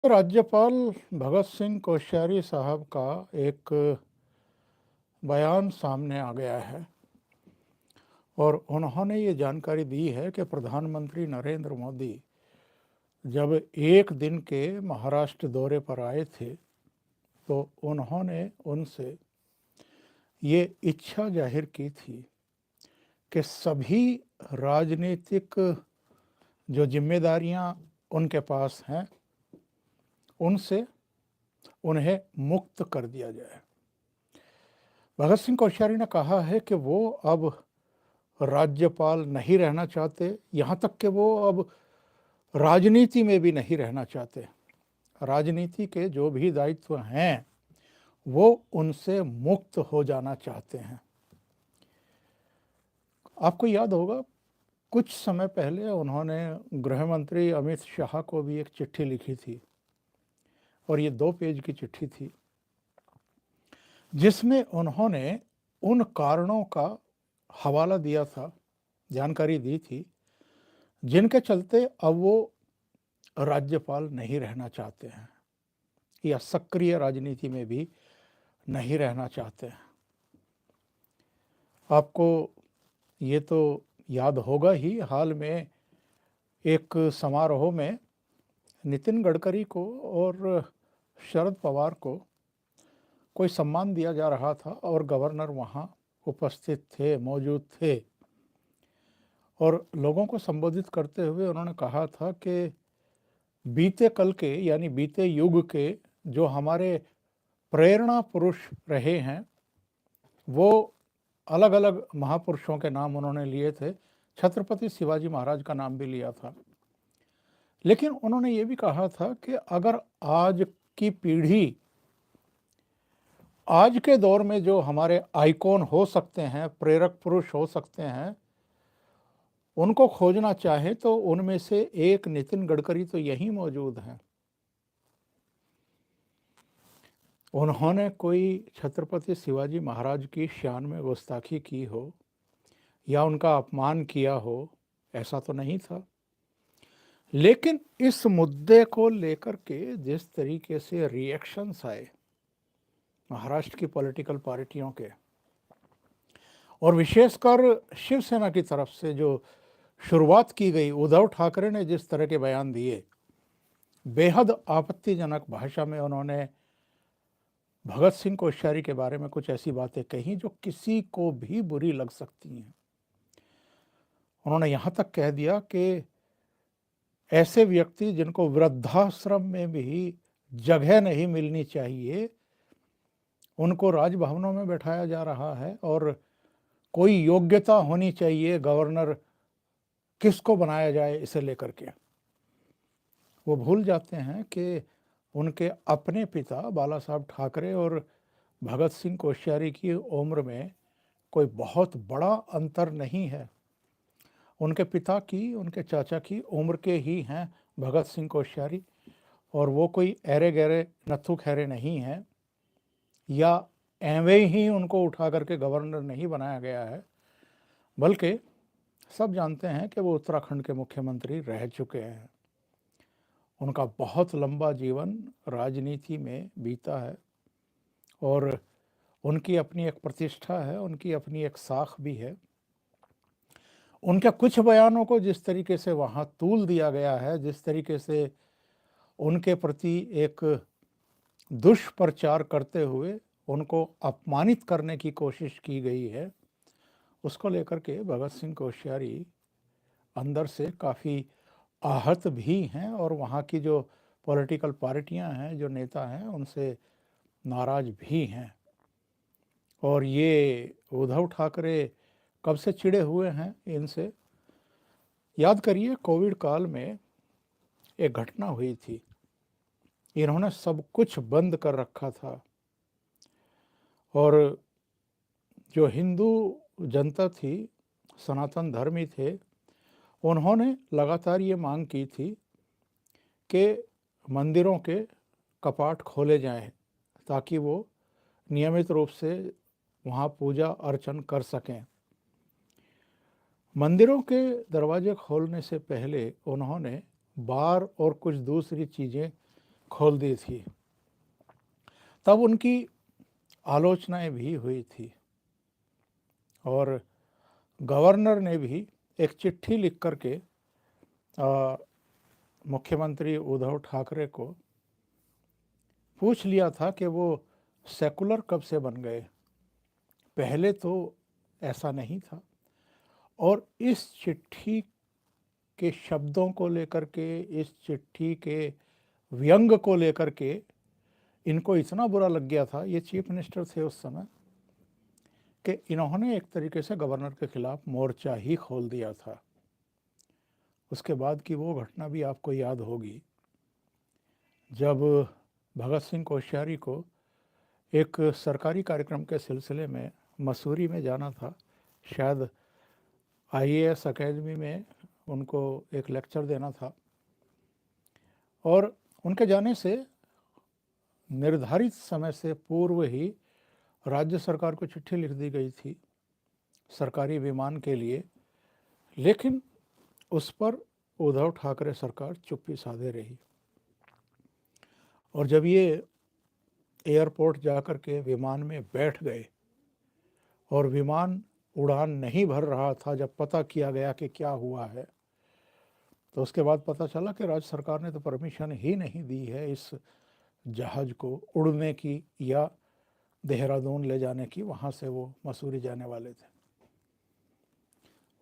राज्यपाल भगत सिंह कोश्यारी साहब का एक बयान सामने आ गया है और उन्होंने ये जानकारी दी है कि प्रधानमंत्री नरेंद्र मोदी जब एक दिन के महाराष्ट्र दौरे पर आए थे तो उन्होंने उनसे ये इच्छा जाहिर की थी कि सभी राजनीतिक जो जिम्मेदारियां उनके पास हैं उनसे उन्हें मुक्त कर दिया जाए। भगत सिंह कोश्यारी ने कहा है कि वो अब राज्यपाल नहीं रहना चाहते, यहाँ तक कि वो अब राजनीति में भी नहीं रहना चाहते। राजनीति के जो भी दायित्व हैं वो उनसे मुक्त हो जाना चाहते हैं। आपको याद होगा कुछ समय पहले उन्होंने गृह मंत्री अमित शाह को भी एक चिट्ठी लिखी थी और ये 2 पेज की चिट्ठी थी जिसमें उन्होंने उन कारणों का हवाला दिया था, जानकारी दी थी जिनके चलते अब वो राज्यपाल नहीं रहना चाहते हैं या सक्रिय राजनीति में भी नहीं रहना चाहते हैं। आपको ये तो याद होगा ही, हाल में एक समारोह में नितिन गडकरी को और शरद पवार को कोई सम्मान दिया जा रहा था और गवर्नर वहाँ उपस्थित थे, मौजूद थे और लोगों को संबोधित करते हुए उन्होंने कहा था कि बीते कल के यानी बीते युग के जो हमारे प्रेरणा पुरुष रहे हैं वो अलग अलग महापुरुषों के नाम उन्होंने लिए थे। छत्रपति शिवाजी महाराज का नाम भी लिया था, लेकिन उन्होंने ये भी कहा था कि अगर आज की पीढ़ी आज के दौर में जो हमारे आइकॉन हो सकते हैं, प्रेरक पुरुष हो सकते हैं, उनको खोजना चाहे तो उनमें से एक नितिन गडकरी तो यहीं मौजूद हैं। उन्होंने कोई छत्रपति शिवाजी महाराज की शान में गुस्ताखी की हो या उनका अपमान किया हो, ऐसा तो नहीं था। लेकिन इस मुद्दे को लेकर के जिस तरीके से रिएक्शंस आए महाराष्ट्र की पॉलिटिकल पार्टियों के और विशेषकर शिवसेना की तरफ से जो शुरुआत की गई, उद्धव ठाकरे ने जिस तरह के बयान दिए, बेहद आपत्तिजनक भाषा में उन्होंने भगत सिंह कोश्यारी के बारे में कुछ ऐसी बातें कही जो किसी को भी बुरी लग सकती हैं। उन्होंने यहाँ तक कह दिया कि ऐसे व्यक्ति जिनको वृद्धाश्रम में भी जगह नहीं मिलनी चाहिए, उनको राजभवनों में बैठाया जा रहा है और कोई योग्यता होनी चाहिए गवर्नर किसको बनाया जाए इसे लेकर के। वो भूल जाते हैं कि उनके अपने पिता बाला साहब ठाकरे और भगत सिंह कोश्यारी की उम्र में कोई बहुत बड़ा अंतर नहीं है। उनके पिता की, उनके चाचा की उम्र के ही हैं भगत सिंह कोश्यारी और वो कोई ऐरे गहरे नत्थु खैरे नहीं हैं या एवं ही उनको उठा करके गवर्नर नहीं बनाया गया है, बल्कि सब जानते हैं कि वो उत्तराखंड के मुख्यमंत्री रह चुके हैं। उनका बहुत लंबा जीवन राजनीति में बीता है और उनकी अपनी एक प्रतिष्ठा है, उनकी अपनी एक साख भी है। उनके कुछ बयानों को जिस तरीके से वहाँ तूल दिया गया है, जिस तरीके से उनके प्रति एक दुष्प्रचार करते हुए उनको अपमानित करने की कोशिश की गई है, उसको लेकर के भगत सिंह कोश्यारी अंदर से काफ़ी आहत भी हैं और वहाँ की जो पॉलिटिकल पार्टियां हैं, जो नेता हैं, उनसे नाराज भी हैं। और ये उद्धव ठाकरे कब से चिढ़े हुए हैं इनसे। याद करिए कोविड काल में एक घटना हुई थी, इन्होंने सब कुछ बंद कर रखा था और जो हिंदू जनता थी, सनातन धर्मी थे, उन्होंने लगातार ये मांग की थी कि मंदिरों के कपाट खोले जाएं ताकि वो नियमित रूप से वहाँ पूजा अर्चन कर सकें। मंदिरों के दरवाजे खोलने से पहले उन्होंने बार और कुछ दूसरी चीज़ें खोल दी थी, तब उनकी आलोचनाएं भी हुई थी और गवर्नर ने भी एक चिट्ठी लिख करके मुख्यमंत्री उद्धव ठाकरे को पूछ लिया था कि वो सेकुलर कब से बन गए। पहले तो ऐसा नहीं था। और इस चिट्ठी के शब्दों को लेकर के, इस चिट्ठी के व्यंग को लेकर के इनको इतना बुरा लग गया था, ये चीफ मिनिस्टर थे उस समय, कि इन्होंने एक तरीके से गवर्नर के खिलाफ मोर्चा ही खोल दिया था। उसके बाद की वो घटना भी आपको याद होगी, जब भगत सिंह कोश्यारी को एक सरकारी कार्यक्रम के सिलसिले में मसूरी में जाना था। शायद आईएएस अकेडमी में उनको एक लेक्चर देना था और उनके जाने से निर्धारित समय से पूर्व ही राज्य सरकार को चिट्ठी लिख दी गई थी सरकारी विमान के लिए, लेकिन उस पर उद्धव ठाकरे सरकार चुप्पी साधे रही। और जब ये एयरपोर्ट जाकर के विमान में बैठ गए और विमान उड़ान नहीं भर रहा था, जब पता किया गया कि क्या हुआ है, तो उसके बाद पता चला कि राज्य सरकार ने तो परमिशन ही नहीं दी है इस जहाज़ को उड़ने की या देहरादून ले जाने की। वहाँ से वो मसूरी जाने वाले थे।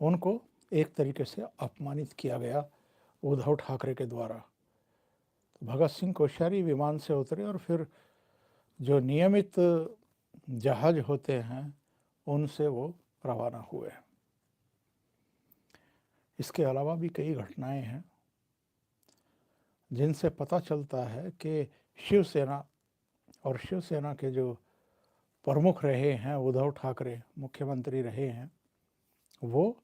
उनको एक तरीके से अपमानित किया गया उद्धव ठाकरे के द्वारा। तो भगत सिंह कोश्यारी विमान से उतरे और फिर जो नियमित जहाज होते हैं उनसे वो रवाना हुए। इसके अलावा भी कई घटनाएं हैं जिनसे पता चलता है कि शिवसेना और शिवसेना के जो प्रमुख रहे हैं, उद्धव ठाकरे मुख्यमंत्री रहे हैं, वो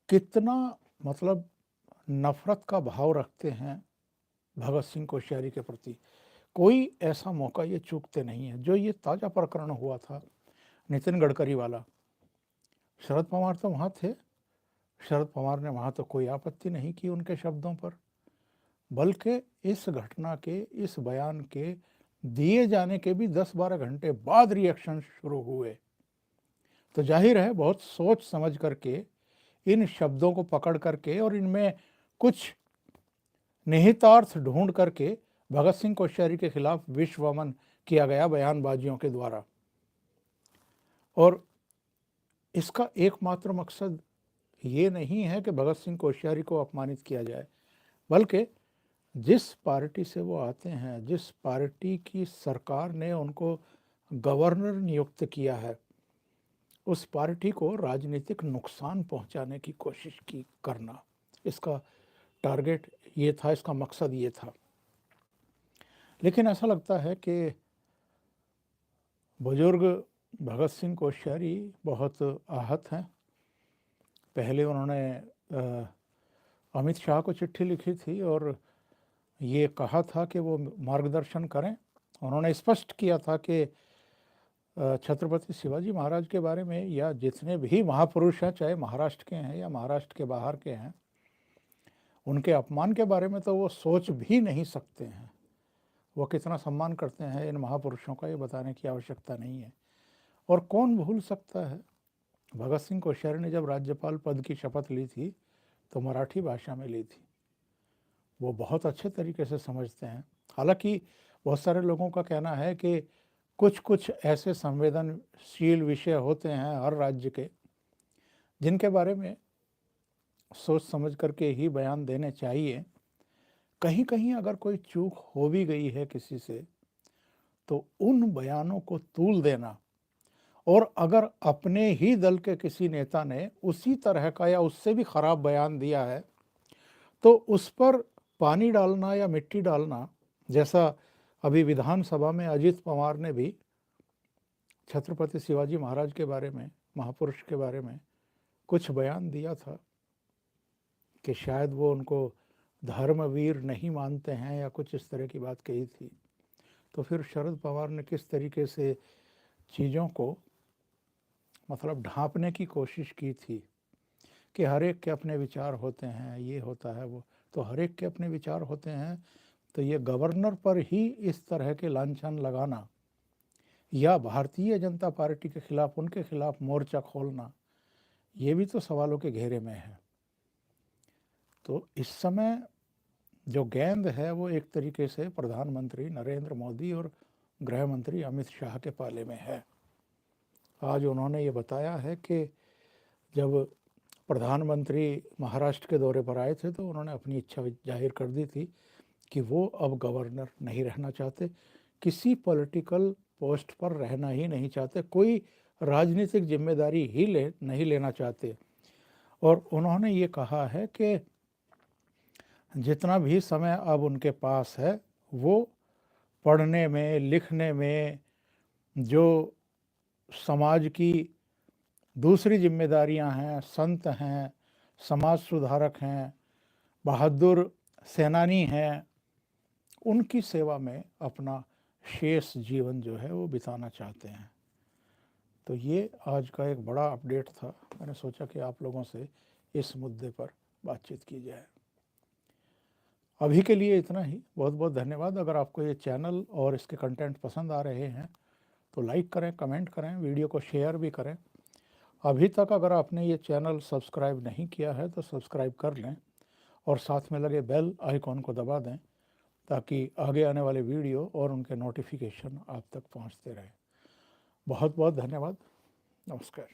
कितना मतलब नफरत का भाव रखते हैं भगत सिंह कोश्यारी के प्रति। कोई ऐसा मौका ये चूकते नहीं है। जो ये ताज़ा प्रकरण हुआ था नितिन गडकरी वाला, शरद पवार तो वहाँ थे, शरद पवार ने वहाँ तो कोई आपत्ति नहीं की उनके शब्दों पर, बल्कि इस घटना के, इस बयान के दिए जाने के भी 10-12 घंटे बाद रिएक्शन शुरू हुए। तो जाहिर है बहुत सोच समझ करके इन शब्दों को पकड़ करके और इनमें कुछ निहितार्थ ढूंढ करके भगत सिंह कोश्यारी के खिलाफ विश्वमन किया गया बयानबाजियों के द्वारा। और इसका एकमात्र मकसद ये नहीं है कि भगत सिंह कोश्यारी को अपमानित किया जाए, बल्कि जिस पार्टी से वो आते हैं, जिस पार्टी की सरकार ने उनको गवर्नर नियुक्त किया है, उस पार्टी को राजनीतिक नुकसान पहुंचाने की कोशिश की करना, इसका टारगेट ये था, इसका मकसद ये था। लेकिन ऐसा लगता है कि बुजुर्ग भगत सिंह कोश्यारी बहुत आहत हैं। पहले उन्होंने अमित शाह को चिट्ठी लिखी थी और ये कहा था कि वो मार्गदर्शन करें। उन्होंने स्पष्ट किया था कि छत्रपति शिवाजी महाराज के बारे में या जितने भी महापुरुष हैं, चाहे महाराष्ट्र के हैं या महाराष्ट्र के बाहर के हैं, उनके अपमान के बारे में तो वो सोच भी नहीं सकते हैं। वो कितना सम्मान करते हैं इन महापुरुषों का, ये बताने की आवश्यकता नहीं है। और कौन भूल सकता है, भगत सिंह कोश्यारी ने जब राज्यपाल पद की शपथ ली थी तो मराठी भाषा में ली थी। वो बहुत अच्छे तरीके से समझते हैं। हालांकि बहुत सारे लोगों का कहना है कि कुछ कुछ ऐसे संवेदनशील विषय होते हैं हर राज्य के, जिनके बारे में सोच समझ करके ही बयान देने चाहिए। कहीं कहीं अगर कोई चूक हो भी गई है किसी से, तो उन बयानों को तूल देना, और अगर अपने ही दल के किसी नेता ने उसी तरह का या उससे भी खराब बयान दिया है, तो उस पर पानी डालना या मिट्टी डालना, जैसा अभी विधानसभा में अजित पवार ने भी छत्रपति शिवाजी महाराज के बारे में, महापुरुष के बारे में कुछ बयान दिया था कि शायद वो उनको धर्मवीर नहीं मानते हैं या कुछ इस तरह की बात कही थी। तो फिर शरद पवार ने किस तरीके से चीज़ों को मतलब ढांपने की कोशिश की थी कि हर एक के अपने विचार होते हैं, ये होता है वो। तो हर एक के अपने विचार होते हैं, तो ये गवर्नर पर ही इस तरह के लांछन लगाना या भारतीय जनता पार्टी के खिलाफ उनके खिलाफ मोर्चा खोलना, ये भी तो सवालों के घेरे में है। तो इस समय जो गेंद है वो एक तरीके से प्रधानमंत्री नरेंद्र मोदी और गृह मंत्री अमित शाह के पाले में है। आज उन्होंने ये बताया है कि जब प्रधानमंत्री महाराष्ट्र के दौरे पर आए थे तो उन्होंने अपनी इच्छा जाहिर कर दी थी कि वो अब गवर्नर नहीं रहना चाहते, किसी पॉलिटिकल पोस्ट पर रहना ही नहीं चाहते, कोई राजनीतिक जिम्मेदारी ही नहीं लेना चाहते। और उन्होंने ये कहा है कि जितना भी समय अब उनके पास है वो पढ़ने में, लिखने में, जो समाज की दूसरी जिम्मेदारियां हैं, संत हैं, समाज सुधारक हैं, बहादुर सेनानी हैं, उनकी सेवा में अपना शेष जीवन जो है वो बिताना चाहते हैं। तो ये आज का एक बड़ा अपडेट था। मैंने सोचा कि आप लोगों से इस मुद्दे पर बातचीत की जाए। अभी के लिए इतना ही। बहुत बहुत धन्यवाद। अगर आपको ये चैनल और इसके कंटेंट पसंद आ रहे हैं तो लाइक करें, कमेंट करें, वीडियो को शेयर भी करें। अभी तक अगर आपने ये चैनल सब्सक्राइब नहीं किया है तो सब्सक्राइब कर लें और साथ में लगे बेल आइकॉन को दबा दें ताकि आगे आने वाले वीडियो और उनके नोटिफिकेशन आप तक पहुंचते रहें। बहुत बहुत धन्यवाद। नमस्कार।